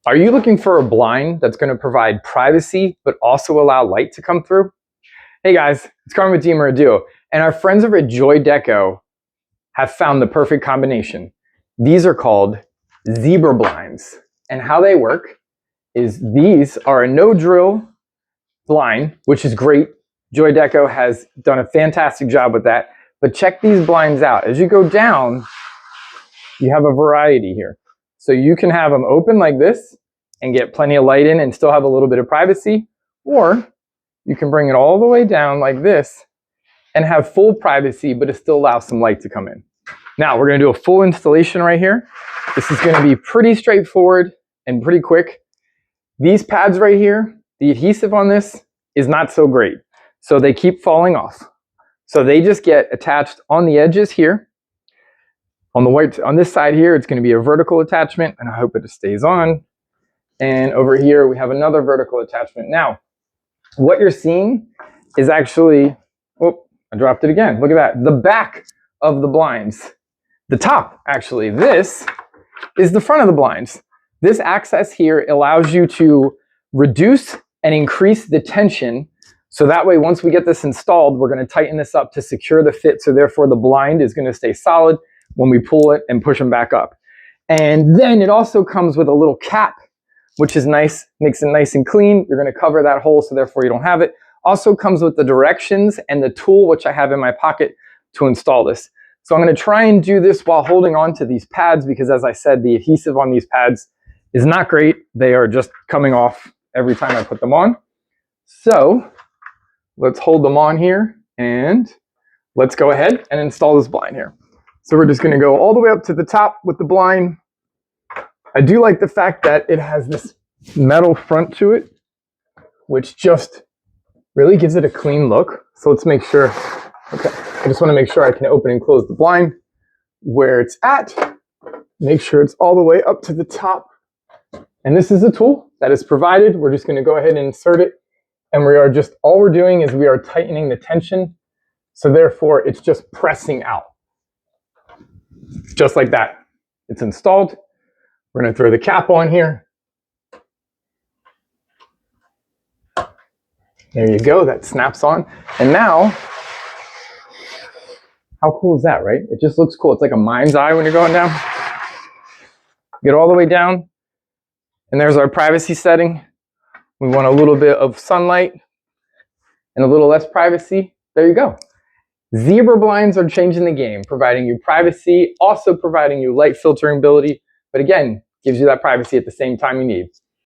Are you looking for a blind that's going to provide privacy but also allow light to come through? Hey guys, it's Carmen with Duo, and our friends over at Joydeco have found the perfect combination. These are called zebra blinds, and how they work is these are a no-drill blind, which is great. Joydeco has done a fantastic job with that, but check these blinds out. As you go down, you have a variety here. So you can have them open like this and get plenty of light in and still have a little bit of privacy, or you can bring it all the way down like this and have full privacy, but it still allows some light to come in. Now we're going to do a full installation right here. This is going to be pretty straightforward and pretty quick. These pads right here, the adhesive on this is not so great, so they keep falling off. So they just get attached on the edges here. On this side here, it's going to be a vertical attachment, and I hope it stays on. And over here, we have another vertical attachment. Now, what you're seeing is actually, oh, I dropped it again. Look at that. The back of the blinds. The top, actually. This is the front of the blinds. This access here allows you to reduce and increase the tension. So that way, once we get this installed, we're going to tighten this up to secure the fit. So therefore, the blind is going to stay solid when we pull it and push them back up. And then it also comes with a little cap, which is nice, makes it nice and clean. You're going to cover that hole, so therefore you don't have it. Also comes with the directions and the tool, which I have in my pocket to install this. So I'm going to try and do this while holding on to these pads, because as I said, the adhesive on these pads is not great. They are just coming off every time I put them on. So let's hold them on here and let's go ahead and install this blind here. So we're just going to go all the way up to the top with the blind. I do like the fact that it has this metal front to it, which just really gives it a clean look. So let's make sure, okay, I just want to make sure I can open and close the blind where it's at. Make sure it's all the way up to the top. And this is a tool that is provided. We're just going to go ahead and insert it. And all we're doing is we are tightening the tension. So therefore, it's just pressing out. Just like that. It's installed. We're going to throw the cap on here. There you go. That snaps on. And now, how cool is that, right? It just looks cool. It's like a mind's eye when you're going down. Get all the way down. And there's our privacy setting. We want a little bit of sunlight and a little less privacy. There you go. Zebra blinds are changing the game, providing you privacy, also providing you light filtering ability, but again, gives you that privacy at the same time you need.